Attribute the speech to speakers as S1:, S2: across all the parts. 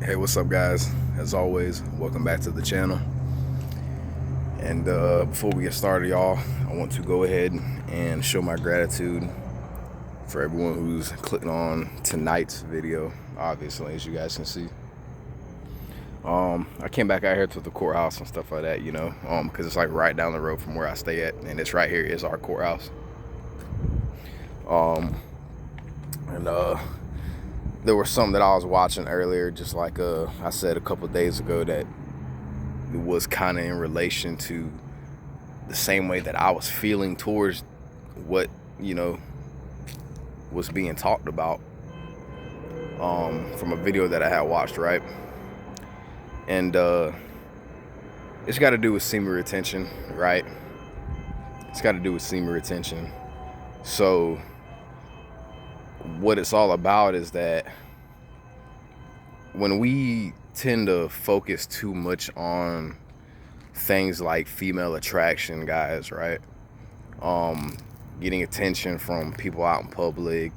S1: Hey, what's up, guys? As always, welcome back to the channel. And before we get started, y'all, I want to go ahead and show my gratitude for everyone who's clicking on tonight's video. Obviously, as you guys can see, I came back out here to the courthouse and stuff like that, because it's like right down the road from where I stay at, and it's right here is our courthouse. And there was something that I was watching earlier, just like I said a couple days ago, that it was kind of in relation to the same way that I was feeling towards what was being talked about from a video that I had watched, right? And it's got to do with semen retention, right? It's got to do with semen retention. So what it's all about is that when we tend to focus too much on things like female attraction, guys, right? Getting attention from people out in public,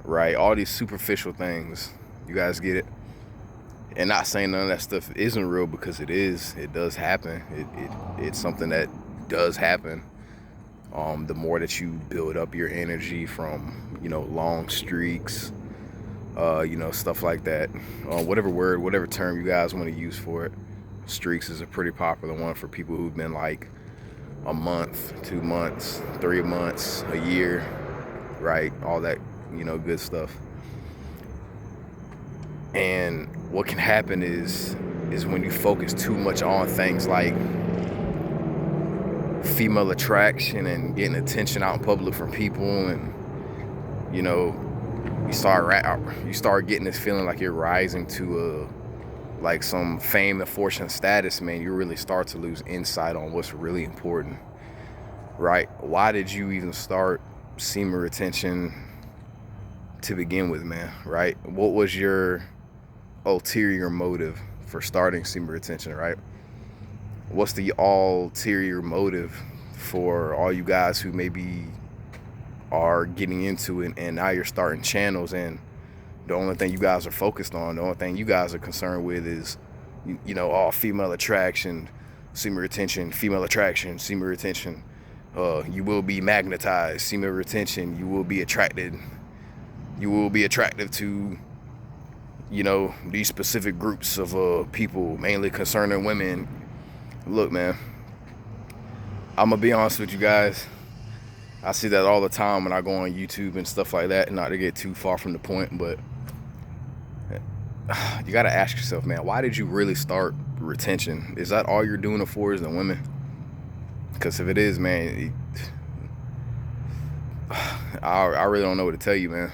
S1: right? All these superficial things, you guys get it? And not saying none of that stuff isn't real, because it is. It does happen. It's something that does happen. The more that you build up your energy from, long streaks, stuff like that. Whatever term you guys want to use for it. Streaks is a pretty popular one for people who've been like a month, 2 months, 3 months, a year, right? All that, good stuff. And what can happen is when you focus too much on things like female attraction and getting attention out in public from people, and you start getting this feeling like you're rising to like some fame and fortune status, man. You really start to lose insight on what's really important, right? Why did you even start semen retention to begin with, man, right? What was your ulterior motive for starting semen retention, right? What's the ulterior motive for all you guys who maybe are getting into it and now you're starting channels, and the only thing you guys are focused on, the only thing you guys are concerned with is, all female attraction, semen retention, female attraction, semen retention. You will be magnetized, semen retention. You will be attracted. You will be attractive to, these specific groups of people, mainly concerning women. Look, man, I'm gonna be honest with you guys. I see that all the time when I go on YouTube and stuff like that, not to get too far from the point, but you gotta ask yourself, man, why did you really start retention? Is that all you're doing it for, is the women? Because if it is, man, I really don't know what to tell you, man.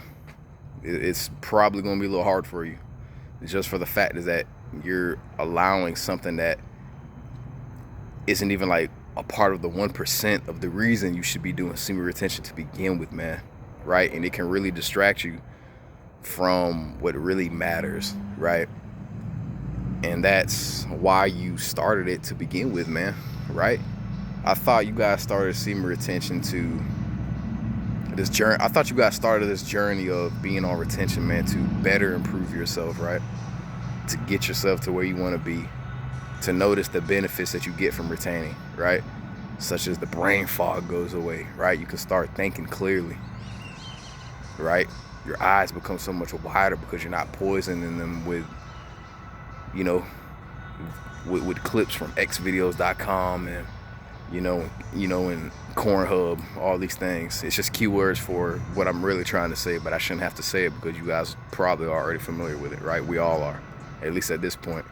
S1: It's probably gonna be a little hard for you, just for the fact is that you're allowing something that isn't even like a part of the 1% of the reason you should be doing semen retention to begin with, man, right? And it can really distract you from what really matters, right? And that's why you started it to begin with, man, right? I thought you guys started semen retention to this journey. I thought you guys started this journey of being on retention, man, to better improve yourself, right? To get yourself to where you want to be, to notice the benefits that you get from retaining, right? Such as the brain fog goes away, right? You can start thinking clearly, right? Your eyes become so much wider because you're not poisoning them with, with clips from xvideos.com and, and Cornhub, all these things. It's just keywords for what I'm really trying to say, but I shouldn't have to say it because you guys probably are already familiar with it, right? We all are, at least at this point.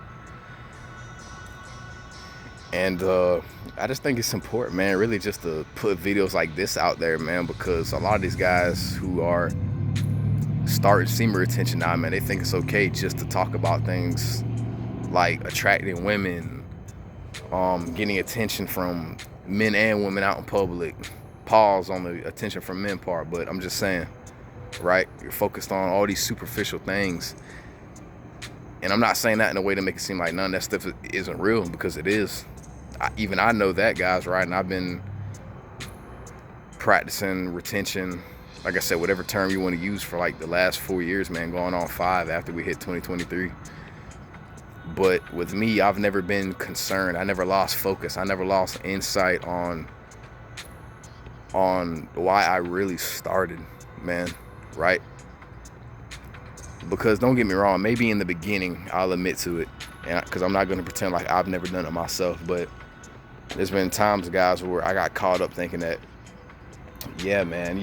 S1: And I just think it's important, man, really just to put videos like this out there, man, because a lot of these guys who are starting semen retention now, man, they think it's okay just to talk about things like attracting women, getting attention from men and women out in public. Pause on the attention from men part, but I'm just saying, right? You're focused on all these superficial things. And I'm not saying that in a way to make it seem like none of that stuff isn't real, because it is. Even I know that, guys, right? And I've been practicing retention, like I said, whatever term you want to use, for like the last 4 years, man, going on 5 after we hit 2023. But with me, I've never been concerned. I never lost focus. I never lost insight on why I really started, man, right? Because don't get me wrong, maybe in the beginning I'll admit to it, and because I'm not going to pretend like I've never done it myself, but there's been times, guys, where I got caught up thinking that, yeah, man,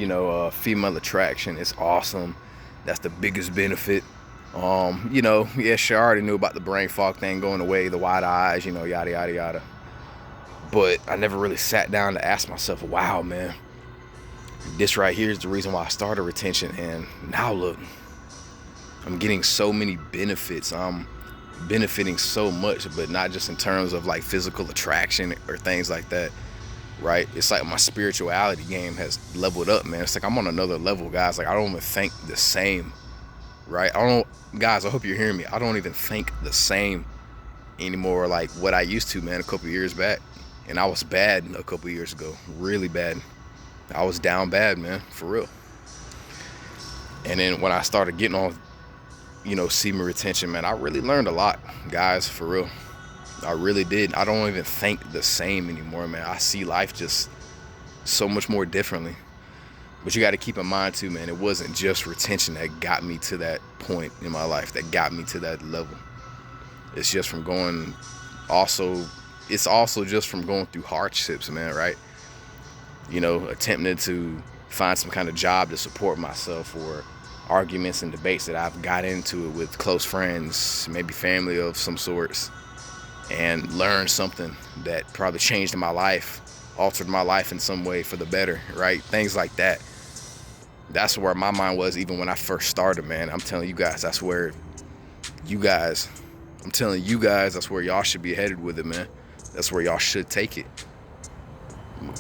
S1: female attraction is awesome. That's the biggest benefit. Yeah, sure, I already knew about the brain fog thing going away, the wide eyes, yada, yada, yada. But I never really sat down to ask myself, wow, man, this right here is the reason why I started retention. And now look, I'm getting so many benefits. I'm benefiting so much, but not just in terms of like physical attraction or things like that, right? It's like my spirituality game has leveled up, man. It's like I'm on another level, guys. Like I don't even think the same, right? Guys, I hope you're hearing me. I don't even think the same anymore like what I used to, man, a couple years back. And I was bad a couple years ago, really bad. I was down bad, man, for real. And then when I started getting on, semen retention, man, I really learned a lot, guys, for real. I really did. I don't even think the same anymore, man. I see life just so much more differently. But you got to keep in mind too, man, it wasn't just retention that got me to that point in my life, that got me to that level. It's just from going it's also just from going through hardships, man, right? Attempting to find some kind of job to support myself, or arguments and debates that I've got into it with close friends, maybe family of some sorts, and learned something that probably changed my life, altered my life in some way for the better, right? Things like that. That's where my mind was even when I first started, man. I'm telling you guys, that's where that's where y'all should be headed with it, man. That's where y'all should take it.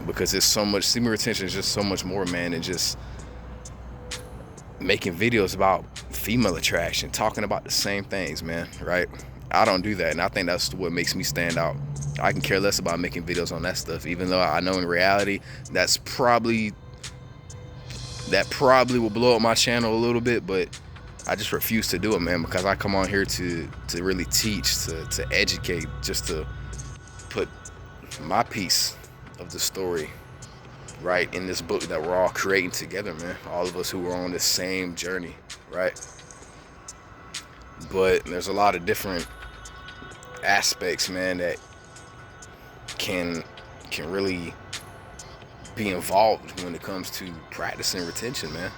S1: Because there's so much, semen retention is just so much more, man, than just making videos about female attraction, talking about the same things, man, right? I don't do that, and I think that's what makes me stand out. I can care less about making videos on that stuff, even though I know in reality that probably will blow up my channel a little bit, but I just refuse to do it, man, because I come on here to really teach, to educate, just to put my piece of the story right in this book that we're all creating together, man. All of us who are on this same journey, right? But there's a lot of different aspects, man, that can really be involved when it comes to practicing retention, man.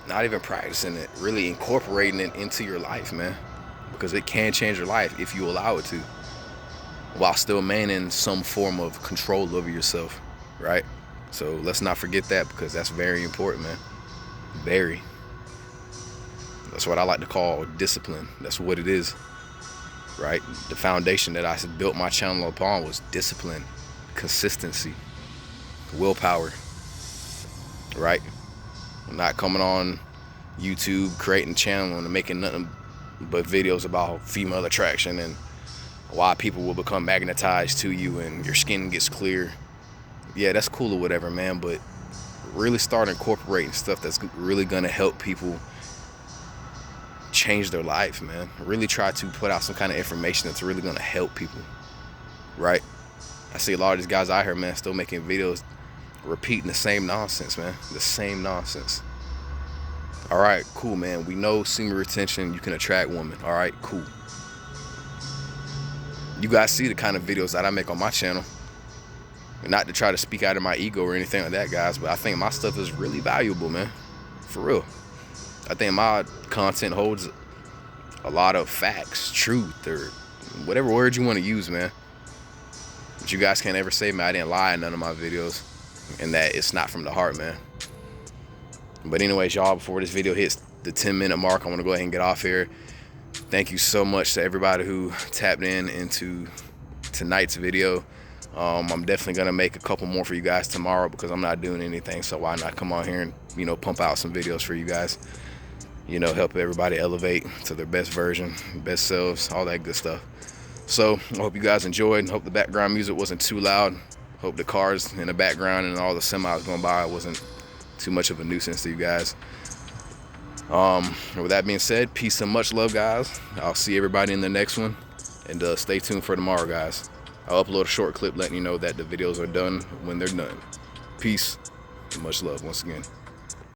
S1: Not even practicing it, really incorporating it into your life, man, because it can change your life if you allow it to, while still maintaining some form of control over yourself, right? So let's not forget that, because that's very important, man. Very. That's what I like to call discipline. That's what it is, right? The foundation that I built my channel upon was discipline, consistency, willpower, right? I'm not coming on YouTube, creating a channel and making nothing but videos about female attraction and why people will become magnetized to you and your skin gets clear. Yeah, that's cool or whatever, man, but really start incorporating stuff that's really gonna help people change their life, man. Really try to put out some kind of information that's really gonna help people, right? I see a lot of these guys out here, man, still making videos repeating the same nonsense, man. The same nonsense. All right, cool, man. We know semen retention, you can attract women. All right, cool. You guys see the kind of videos that I make on my channel. Not to try to speak out of my ego or anything like that, guys, but I think my stuff is really valuable, man. For real. I think my content holds a lot of facts, truth, or whatever word you want to use, man. But you guys can't ever say, man, I didn't lie in none of my videos, and that it's not from the heart, man. But anyways, y'all, before this video hits the 10-minute mark, I want to go ahead and get off here. Thank you so much to everybody who tapped into tonight's video. I'm definitely gonna make a couple more for you guys tomorrow, because I'm not doing anything, so why not come on here and pump out some videos for you guys, help everybody elevate to their best version, best selves, all that good stuff. So I hope you guys enjoyed, and hope the background music wasn't too loud. Hope the cars in the background and all the semis going by wasn't too much of a nuisance to you guys. With that being said, peace and much love, guys. I'll see everybody in the next one. And stay tuned for tomorrow, guys. I'll upload a short clip letting you know that the videos are done when they're done. Peace and much love once again.